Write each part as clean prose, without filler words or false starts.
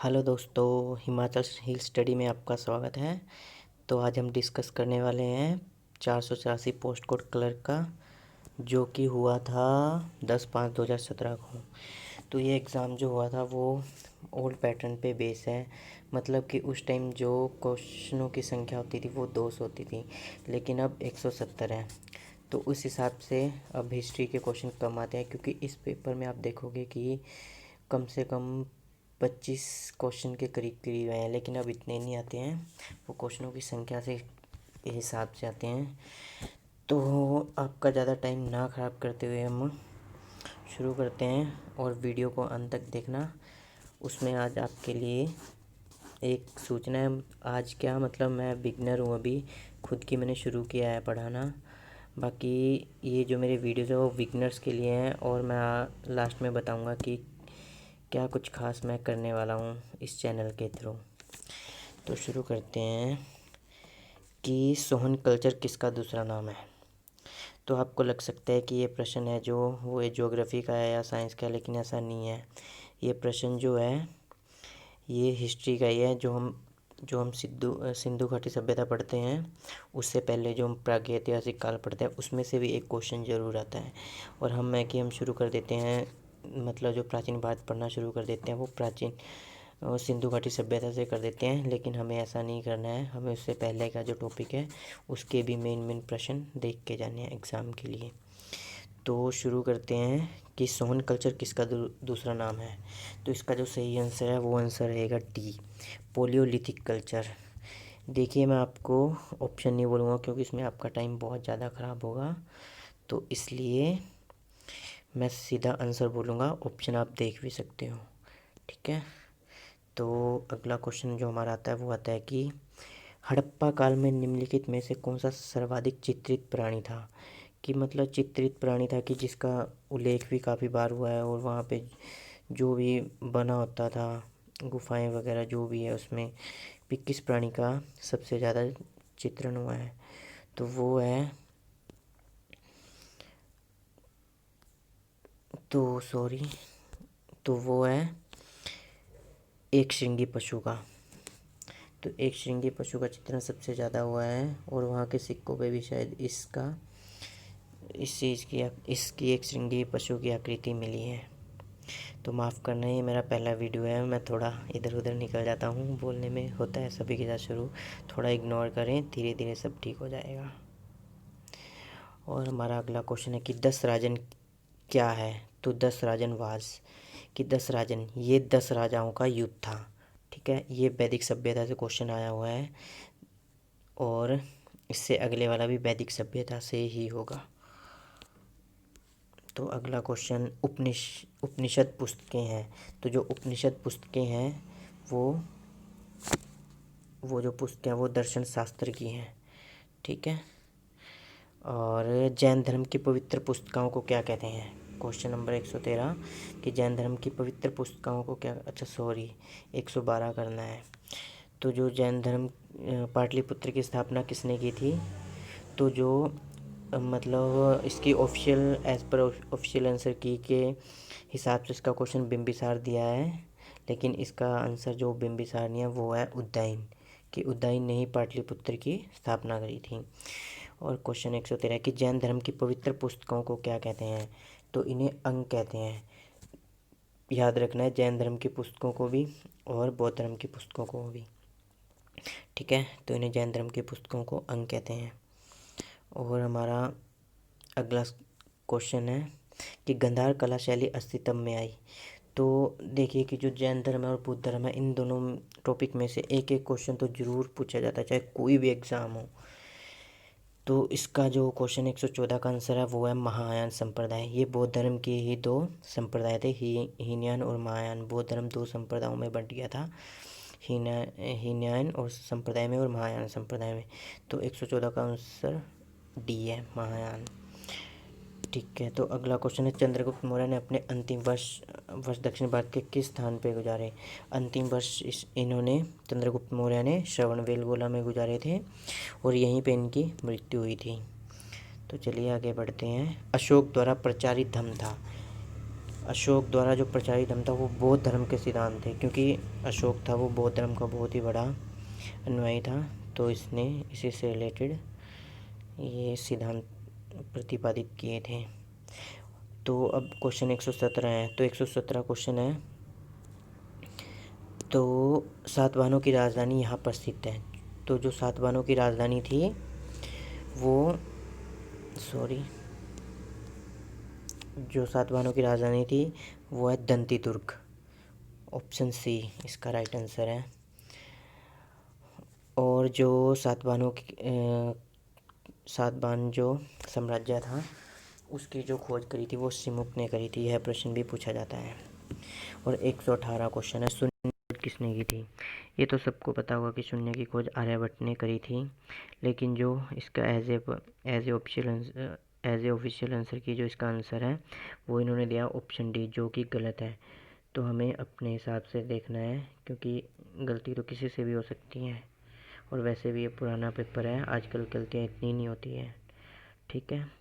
Hello दोस्तों, हिमाचल हिल study में आपका स्वागत है। तो आज हम डिस्कस करने वाले हैं 484 पोस्ट कोड क्लर्क का, जो कि हुआ था 10/5/2017 को। तो ये एग्ज़ाम जो हुआ था वो ओल्ड पैटर्न पे बेस है। मतलब कि उस टाइम जो क्वेश्चनों की संख्या होती थी वो 200 होती थी, लेकिन अब 170 है। तो उस हिसाब से अब हिस्ट्री के क्वेश्चन कम आते हैं, क्योंकि इस पेपर में आप देखोगे कि कम से कम 25 क्वेश्चन के करीब करीब आए हैं, लेकिन अब इतने नहीं आते हैं। वो क्वेश्चनों की संख्या से हिसाब से आते हैं। तो आपका ज़्यादा टाइम ना ख़राब करते हुए हम शुरू करते हैं, और वीडियो को अंत तक देखना। उसमें आज आपके लिए एक सूचना है। आज क्या मतलब, मैं बिगनर हूँ, अभी खुद की मैंने शुरू किया है पढ़ाना। बाकी ये जो मेरे वीडियोज़ है वो बिगनर्स के लिए हैं, और मैं लास्ट में बताऊंगा कि क्या कुछ खास मैं करने वाला हूँ इस चैनल के थ्रू। तो शुरू करते हैं कि सोहन कल्चर किसका दूसरा नाम है। तो आपको लग सकता है कि ये प्रश्न है जो वो ज्योग्राफी का है या साइंस का है, लेकिन ऐसा नहीं है। ये प्रश्न जो है ये हिस्ट्री का ही है। जो हम सिंधु घाटी सभ्यता पढ़ते हैं, उससे पहले जो हम प्रागैतिहासिक काल पढ़ते हैं उसमें से भी एक क्वेश्चन ज़रूर आता है। और हम शुरू कर देते हैं, मतलब जो प्राचीन भारत पढ़ना शुरू कर देते हैं वो प्राचीन सिंधु घाटी सभ्यता से कर देते हैं। लेकिन हमें ऐसा नहीं करना है, हमें उससे पहले का जो टॉपिक है उसके भी मेन प्रश्न देख के जाने हैं एग्ज़ाम के लिए। तो शुरू करते हैं कि सोहन कल्चर किसका दूसरा नाम है। तो इसका जो सही आंसर है वो आंसर रहेगा डी, पोलियोलिथिक कल्चर। देखिए, मैं आपको ऑप्शन नहीं बोलूँगा क्योंकि इसमें आपका टाइम बहुत ज़्यादा ख़राब होगा, तो इसलिए मैं सीधा आंसर बोलूँगा। ऑप्शन आप देख भी सकते हो, ठीक है। तो अगला क्वेश्चन जो हमारा आता है वो आता है कि हड़प्पा काल में निम्नलिखित में से कौन सा सर्वाधिक चित्रित प्राणी था। कि मतलब चित्रित प्राणी था कि जिसका उल्लेख भी काफ़ी बार हुआ है, और वहाँ पे जो भी बना होता था, गुफाएं वगैरह जो भी है, उसमें भी किस प्राणी का सबसे ज़्यादा चित्रण हुआ है। तो वो है, तो सॉरी, तो वो है एक श्रृंगी पशु का। तो एक श्रृंगी पशु का चित्रण सबसे ज़्यादा हुआ है, और वहाँ के सिक्कों पे भी शायद इस चीज़ की इसकी एक श्रृंगी पशु की आकृति मिली है। तो माफ़ करना, ये मेरा पहला वीडियो है, मैं थोड़ा इधर उधर निकल जाता हूँ, बोलने में होता है सभी के साथ शुरू। थोड़ा इग्नोर करें, धीरे धीरे सब ठीक हो जाएगा। और हमारा अगला क्वेश्चन है कि 10 राजन क्या है। तो 10 राजन वास, कि 10 राजन ये 10 राजाओं का युद्ध था, ठीक है। ये वैदिक सभ्यता से क्वेश्चन आया हुआ है, और इससे अगले वाला भी वैदिक सभ्यता से ही होगा। तो अगला क्वेश्चन, उपनिषद पुस्तकें हैं। तो जो उपनिषद पुस्तकें हैं वो जो पुस्तकें हैं वो दर्शन शास्त्र की हैं, ठीक है। और जैन धर्म की पवित्र पुस्तकों को क्या कहते हैं। क्वेश्चन नंबर 113 कि जैन धर्म की पवित्र पुस्तकों को क्या, अच्छा सॉरी, 112 करना है। तो जो जैन धर्म पाटलिपुत्र की स्थापना किसने की थी। तो जो मतलब इसकी official as per official answer की के हिसाब से इसका क्वेश्चन बिंबिसार दिया है, लेकिन इसका आंसर जो बिंबिसार नहीं है वो है उज्जैन, कि उज्जैन ने ही पाटलिपुत्र की स्थापना करी थी। और क्वेश्चन 113 कि जैन धर्म की पवित्र पुस्तकों को क्या कहते हैं। तो इन्हें अंग कहते हैं। याद रखना है, जैन धर्म की पुस्तकों को भी और बौद्ध धर्म की पुस्तकों को भी, ठीक है। तो इन्हें जैन धर्म की पुस्तकों को अंग कहते हैं। और हमारा अगला क्वेश्चन है कि गंधार कला शैली अस्तित्व में आई। तो देखिए कि जो जैन धर्म है और बुद्ध धर्म है, इन दोनों टॉपिक में से एक एक क्वेश्चन तो ज़रूर पूछा जाता है, चाहे कोई भी एग्ज़ाम हो। तो इसका जो क्वेश्चन 114 का आंसर है वो है महायान संप्रदाय। ये बौद्ध धर्म के ही दो संप्रदाय थे, हीनयान और महायान। बौद्ध धर्म दो संप्रदायों में बंट गया था, हीनयान और संप्रदाय में और महायान संप्रदाय में। तो 114 का आंसर डी है, महायान, ठीक है। तो अगला क्वेश्चन है, चंद्रगुप्त मौर्य ने अपने अंतिम वर्ष दक्षिण भारत के किस स्थान पे गुजारे। अंतिम वर्ष इन्होंने चंद्रगुप्त मौर्य ने श्रवणबेलगोला में गुजारे थे, और यहीं पे इनकी मृत्यु हुई थी। तो चलिए आगे बढ़ते हैं। अशोक द्वारा प्रचारित धम्म था। अशोक द्वारा जो प्रचारित धर्म था वो बौद्ध धर्म के सिद्धांत थे, क्योंकि अशोक था वो बौद्ध धर्म का बहुत ही बड़ा अनुयायी था, तो इसने इसी से रिलेटेड ये सिद्धांत प्रतिपादित किए थे। तो अब क्वेश्चन 117 है, तो 117 क्वेश्चन है, तो सातवाहनों की राजधानी यहाँ पर स्थित है। तो जो सातवाहनों की राजधानी थी वो जो सातवाहनों की राजधानी थी वो है दंती दुर्ग। ऑप्शन सी इसका राइट आंसर है। और जो सातवाहन जो साम्राज्य था उसकी जो खोज करी थी वो सिमुक ने करी थी। यह प्रश्न भी पूछा जाता है। और 118 क्वेश्चन है, शून्य की खोज किसने की थी। ये तो सबको पता होगा कि शून्य की खोज आर्यभट्ट ने करी थी, लेकिन जो इसका एज ए ऑफिशियल आंसर की जो इसका आंसर है वो इन्होंने दिया ऑप्शन डी, जो कि गलत है। तो हमें अपने हिसाब से देखना है, क्योंकि गलती तो किसी से भी हो सकती है, और वैसे भी ये पुराना पेपर है, आजकल गलतियाँ इतनी नहीं होती है। ठीक है।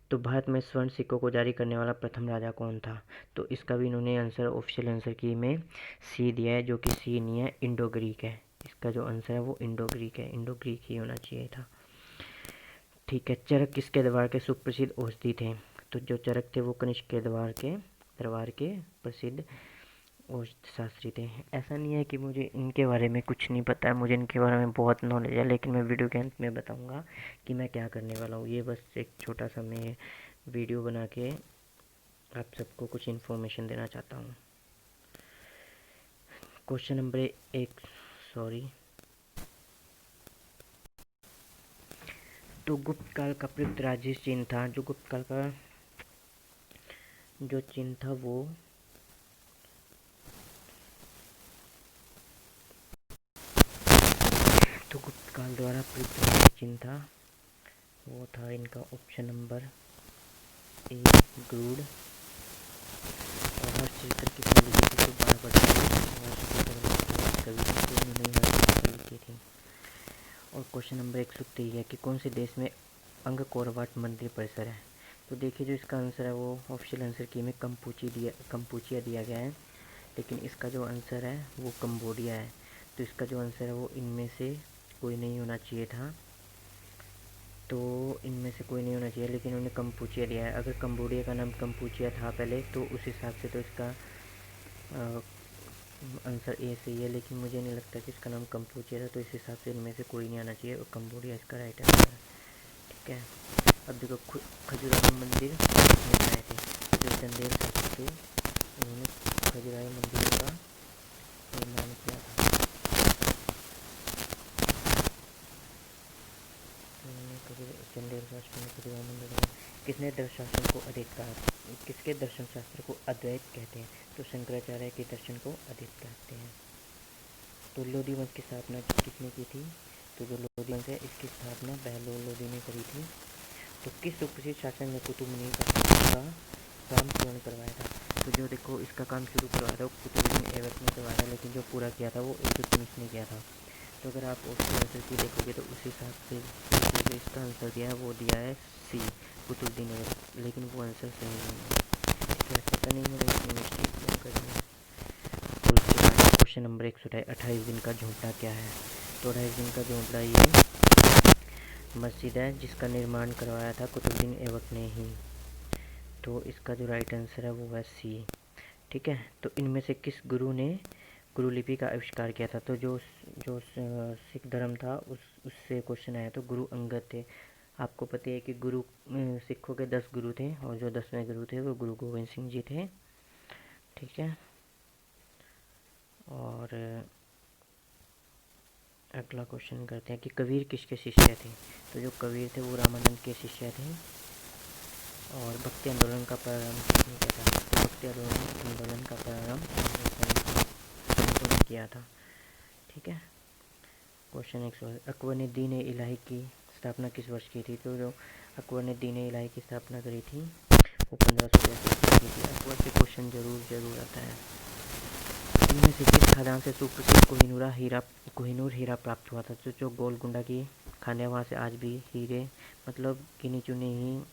तो भारत में स्वर्ण सिक्कों को जारी करने वाला प्रथम राजा कौन था। तो इसका भी इन्होंने आंसर ऑफिशियल आंसर की में सी दिया है, जो कि सी नहीं है, इंडो ग्रीक है। इसका जो आंसर है वो इंडो ग्रीक है, इंडो ग्रीक ही होना चाहिए था। ठीक है। चरक किसके दरबार के सुप्रसिद्ध औषधि थे। तो जो चरक थे वो कनिष्क के दरबार के प्रसिद्ध औषध शास्त्री थे। ऐसा नहीं है कि मुझे इनके बारे में कुछ नहीं पता है, मुझे इनके बारे में बहुत नॉलेज है, लेकिन मैं वीडियो के अंत में बताऊंगा कि मैं क्या करने वाला हूँ। ये बस एक छोटा सा मैं वीडियो बना के आप सबको कुछ इन्फॉर्मेशन देना चाहता हूँ। क्वेश्चन नंबर तो गुप्त काल का प्रयुक्त राजसी चिन्ह था। जो गुप्त काल का जो चिन्ह था वो तो गुप्त काल द्वारा प्रयुक्त राजसी चिन्ह था वो था इनका ऑप्शन नंबर ए, गरुड़। और हर्षचरित्र किसने लिखी थी। तो कवि थे, उन्होंने हर्षचरित्र लिखी थी। और क्वेश्चन नंबर 123 है कि कौन से देश में अंगकोरवाट मंदिर परिसर है। तो देखिए जो इसका आंसर है वो ऑफिशियल आंसर की में कंपूचिया दिया गया है, लेकिन इसका जो आंसर है वो कंबोडिया है। तो इसका जो आंसर है वो इनमें से कोई नहीं होना चाहिए था, लेकिन उन्होंने कंपूचिया दिया है। अगर कंबोडिया का नाम कंपूचिया था पहले तो उस हिसाब से तो इसका आंसर ए सही है, लेकिन मुझे नहीं लगता कि इसका नाम कंपूचिया था, तो इस हिसाब से इनमें से कोई नहीं आना चाहिए और कंबोडिया इसका राइट आंसर है। ठीक है। अब देखो खजुराहो मंदिर किसने बनाए थे। जो चंदेल शासक थे उन्होंने खजुराहो मंदिर का निर्माण किया था। चंदेल शासक ने खजुराहो मंदिर बनाया। किसके दर्शन शास्त्र को अद्वैत कहते हैं। तो शंकराचार्य के दर्शन को अद्वैत कहते हैं। तो लोधी मत की स्थापना किसने की थी। तो जो लोधी मत है इसकी स्थापना बहलोल लोधी ने करी थी। तो किस सुप्रसिद्ध शासक ने कुतुबमिनीर का काम पूर्ण करवाया था। तो जो देखो इसका काम शुरू करवाया था वो कुतुबुद्दीन ऐबक ने करवाया था, लेकिन जो पूरा किया था वो इल्तुतमिश ने किया था। तो अगर आप उसके आंसर की देखोगे तो उस हिसाब से जो इसका आंसर दिया है वो दिया है सी, कुतुबुद्दीन ऐबक, लेकिन वो आंसर सही नहीं है। ठीक है। पता नहीं मुझे इसमें मिस्टेक क्या करनी है। और उसके बाद क्वेश्चन नंबर 128 दिन का झोंपड़ा क्या है। तो 28 दिन का झोंपड़ा ये मस्जिद है जिसका निर्माण करवाया था कुतुबुद्दीन ऐबक ने ही। तो इसका जो राइट आंसर है वो है सी। ठीक है। तो इनमें से किस गुरु ने गुरुलिपि का आविष्कार किया था। तो जो जो सिख धर्म था उससे क्वेश्चन आया। तो गुरु अंगद थे। आपको पता है कि सिखों के 10 गुरु थे, और जो 10वें गुरु थे वो गुरु गोविंद सिंह जी थे। ठीक है। और अगला क्वेश्चन करते हैं कि कबीर किसके शिष्य थे। तो जो कबीर थे वो रामानंद के शिष्य थे। और भक्ति आंदोलन का प्रारंभ किसने किया था। तो भक्ति आंदोलन का प्रारंभ संतों ने किया था। ठीक है। क्वेश्चन 100 अकबर ने दीन ए इलाही की स्थापना किस वर्ष की थी। तो जो अकबर ने दीन ए इलाही की स्थापना करी थी वो 1582 की थी। अकबर से क्वेश्चन जरूर आता है। इनमें से किस खादान से सुप्रसिद्ध कोहिनूर हीरा प्राप्त हुआ था। तो जो गोलकुंडा की खान है वहाँ से आज भी हीरे मतलब गिने चुने ही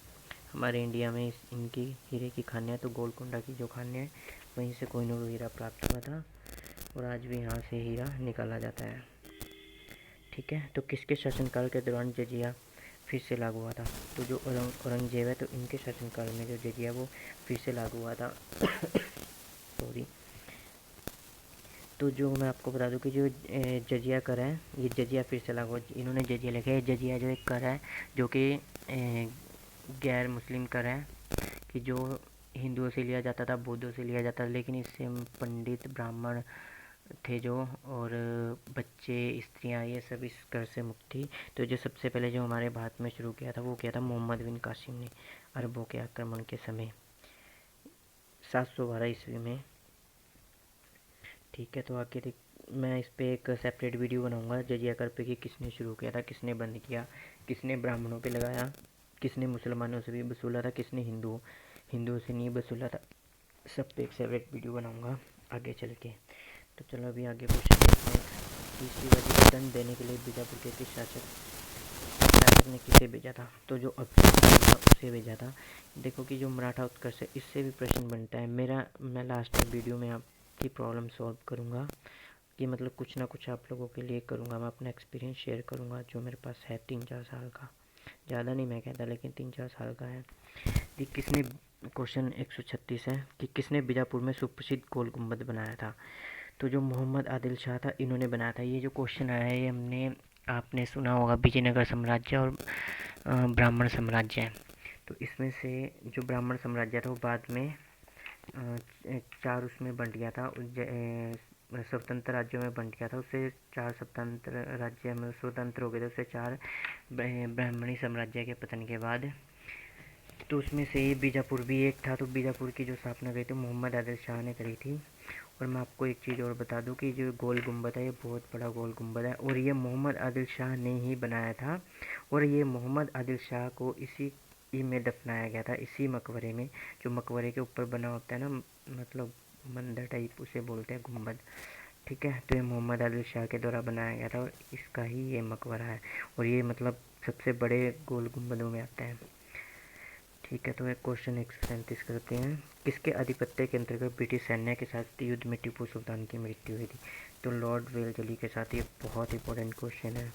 हमारे इंडिया में इनकी हीरे की खानें हैं, तो गोलकुंडा की जो खानें हैं वहीं से कोहिनूर हीरा प्राप्त हुआ था और आज भी यहाँ से हीरा निकाला जाता है। ठीक है, तो किसके शासनकाल के दौरान जजिया फिर से लागू हुआ था? तो जो औरंगजेब है, तो इनके शासनकाल में जो जजिया वो फिर से लागू हुआ था। सॉरी। तो जो मैं आपको बता दूं कि जो जजिया कर है, ये जजिया फिर से लागू, इन्होंने जजिया लिखा है। जजिया जो एक कर है जो कि गैर मुस्लिम कर है, कि जो हिंदुओं से लिया जाता था, बौद्धों से लिया जाता था, लेकिन इससे पंडित ब्राह्मण थे जो, और बच्चे स्त्रियां, ये सब इस कर से मुक्त थी। तो जो सबसे पहले जो हमारे भारत में शुरू किया था वो किया था मोहम्मद बिन कासिम ने, अरबों के आक्रमण के समय 712 ईस्वी में। ठीक है, तो आखिर मैं इस पे एक सेपरेट वीडियो बनाऊंगा जजिया कर पे, कि किसने शुरू किया था, किसने बंद किया, किसने ब्राह्मणों पे लगाया, किसने मुसलमानों से भी वसूला था, किसने हिंदुओं से नहीं वसूला था। सब पे एक सेपरेट वीडियो बनाऊंगा आगे चल के। तो चलो अभी आगे क्वेश्चन देखते हैं। तीसरी बाजी को दंड देने के लिए बीजापुर के किस शासक ने किसे भेजा था? तो जो अभिषेक था उसे भेजा था। देखो कि जो मराठा उत्कर्ष है, इससे भी प्रश्न बनता है। मैं लास्ट वीडियो में आपकी प्रॉब्लम सॉल्व करूँगा, कि मतलब कुछ ना कुछ आप लोगों के लिए करूँगा। मैं अपना एक्सपीरियंस शेयर करूँगा जो मेरे पास है 3-4 साल का। ज़्यादा नहीं मैं कहता, लेकिन 3-4 साल का है। कि किसने, क्वेश्चन 136 है कि किसने बीजापुर में सुप्रसिद्ध गोल गुम्बद बनाया था? तो जो मोहम्मद आदिल शाह था, इन्होंने बनाया था। ये जो क्वेश्चन आया है, ये आपने सुना होगा, विजयनगर साम्राज्य और ब्राह्मण साम्राज्य। तो इसमें से जो ब्राह्मण साम्राज्य था वो बाद में 4 उसमें बंट गया था, स्वतंत्र राज्यों में बंट गया था। उससे 4 स्वतंत्र राज्य में स्वतंत्र हो गए थे, उससे 4 ब्राह्मणी साम्राज्य के पतन के बाद। तो उसमें से ही बीजापुर भी एक था। तो बीजापुर की जो स्थापना करी थी मोहम्मद आदिल शाह ने करी थी। और मैं आपको एक चीज़ और बता दूं कि जो गोल गुंबद है, ये बहुत बड़ा गोल गुंबद है, और ये मोहम्मद आदिल शाह ने ही बनाया था। और ये मोहम्मद आदिल शाह को इसी में दफनाया गया था, इसी मकबरे में। जो मकबरे के ऊपर बना होता है ना, मतलब मंदिर टाइप, उसे बोलते हैं गुंबद। ठीक है, तो ये मोहम्मद आदिल शाह के द्वारा बनाया गया था और इसका ही ये मकबरा है, और ये मतलब सबसे बड़े गोल गुंबदों में आता है। ठीक है, तो एक क्वेश्चन 137 करते हैं। किसके आधिपत्य के अंतर्गत ब्रिटिश सैन्य के साथ युद्ध में टीपू सुल्तान की मृत्यु हुई थी? तो लॉर्ड वेलजली के साथ। ये बहुत इंपॉर्टेंट क्वेश्चन है।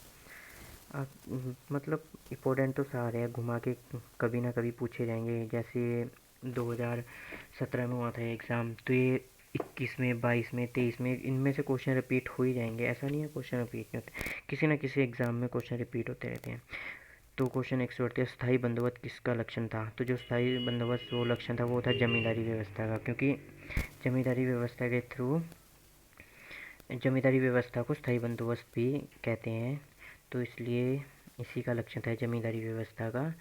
मतलब इम्पोर्टेंट तो सारे हैं, घुमा के कभी ना कभी पूछे जाएंगे। जैसे 2017 में हुआ था एग्ज़ाम, तो ये 21 में, 22 में, 23 में, इनमें से क्वेश्चन रिपीट हो ही जाएंगे। ऐसा नहीं है क्वेश्चन रिपीट नहीं होते, किसी न किसी एग्ज़ाम में क्वेश्चन रिपीट होते रहते हैं। तो क्वेश्चन 138, स्थायी बंदोबस्त किसका लक्षण था? तो जो स्थायी बंदोबस्त वो लक्षण था वो था जमींदारी व्यवस्था का, क्योंकि जमींदारी व्यवस्था के थ्रू, जमींदारी व्यवस्था को स्थायी बंदोबस्त भी कहते हैं, तो इसलिए इसी का लक्षण था जमींदारी व्यवस्था का।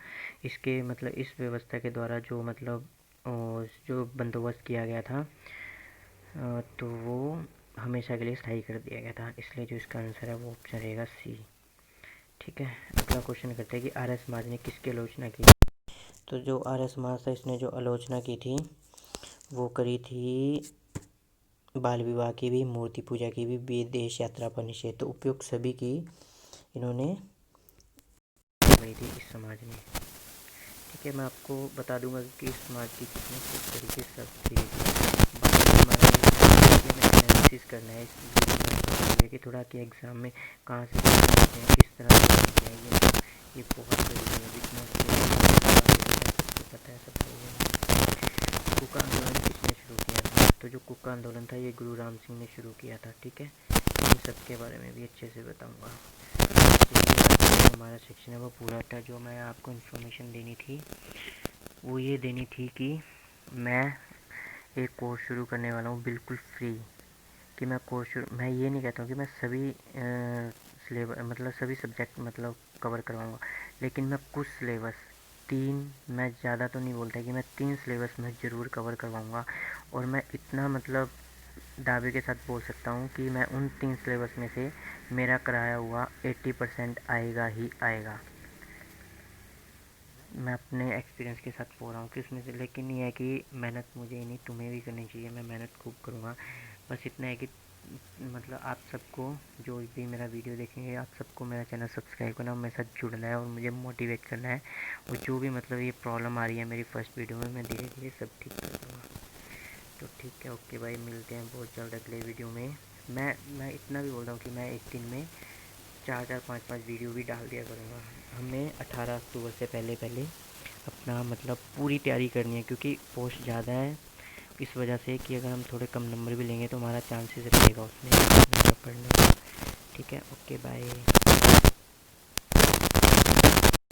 इसके मतलब इस व्यवस्था के द्वारा जो मतलब जो बंदोबस्त किया गया था, तो वो हमेशा के लिए स्थायी कर दिया गया था, इसलिए जो इसका आंसर है वो ऑप्शन रहेगा सी। ठीक है, अगला क्वेश्चन करते हैं कि आर्य समाज ने किसकी आलोचना की? तो जो आर्य समाज था, इसने जो आलोचना की थी वो करी थी बाल विवाह की भी, मूर्ति पूजा की भी, विदेश यात्रा पर निषेध। तो उपयुक्त सभी की इन्होंने करी थी इस समाज ने। ठीक है, मैं आपको बता दूंगा कि इस समाज की कितने किस तरीके से सब थी। बाकी हमारे एनालिसिस करना है इस वीडियो में कि थोड़ा कि एग्ज़ाम में कहाँ से पूछते हैं, किस तरह से पूछते हैं, ये बहुत ज़रूरी है। जितना पता है सब लोगों। कुका आंदोलन किसने शुरू किया था? तो जो कुका आंदोलन था ये गुरु राम सिंह ने शुरू किया था। ठीक है, इन सब के बारे में भी अच्छे से बताऊंगा। जो हमारा सेक्शन है वो पूरा था। जो मैं आपको इन्फॉर्मेशन देनी थी वो ये देनी थी कि मैं एक कोर्स शुरू करने वाला हूँ बिल्कुल फ्री। कि मैं ये नहीं कहता हूँ कि मैं सभी सिलेबस मतलब सभी सब्जेक्ट मतलब कवर करवाऊँगा, लेकिन मैं कुछ सिलेबस 3, मैं ज़्यादा तो नहीं बोलता कि मैं 3 सिलेबस में ज़रूर कवर करवाऊँगा। और मैं इतना मतलब दावे के साथ बोल सकता हूँ कि मैं उन 3 सिलेबस में से मेरा कराया हुआ 80% आएगा ही आएगा। मैं अपने एक्सपीरियंस के साथ बोल रहा हूँ कि उसमें से, लेकिन ये है कि मेहनत मुझे ही नहीं तुम्हें भी करनी चाहिए। मैं मेहनत खूब करूँगा, बस इतना है कि मतलब आप सबको जो भी मेरा वीडियो देखेंगे, आप सबको मेरा चैनल सब्सक्राइब करना और मेरे साथ जुड़ना है और मुझे मोटिवेट करना है। और जो भी मतलब ये प्रॉब्लम आ रही है मेरी फर्स्ट वीडियो में, मैं धीरे धीरे सब ठीक कर दूँगा। तो ठीक है, ओके भाई, मिलते हैं बहुत जल्द अगले वीडियो में। मैं इतना भी बोल रहा हूँ कि मैं एक दिन में 4-4 5-5 वीडियो भी डाल दिया करूँगा। हमें 18 अक्टूबर से पहले पहले अपना मतलब पूरी तैयारी करनी है, क्योंकि पोस्ट ज़्यादा है। इस वजह से कि अगर हम थोड़े कम नंबर भी लेंगे तो हमारा चांसेस रहेगा उसमें पढ़ने का। ठीक है, ओके बाय।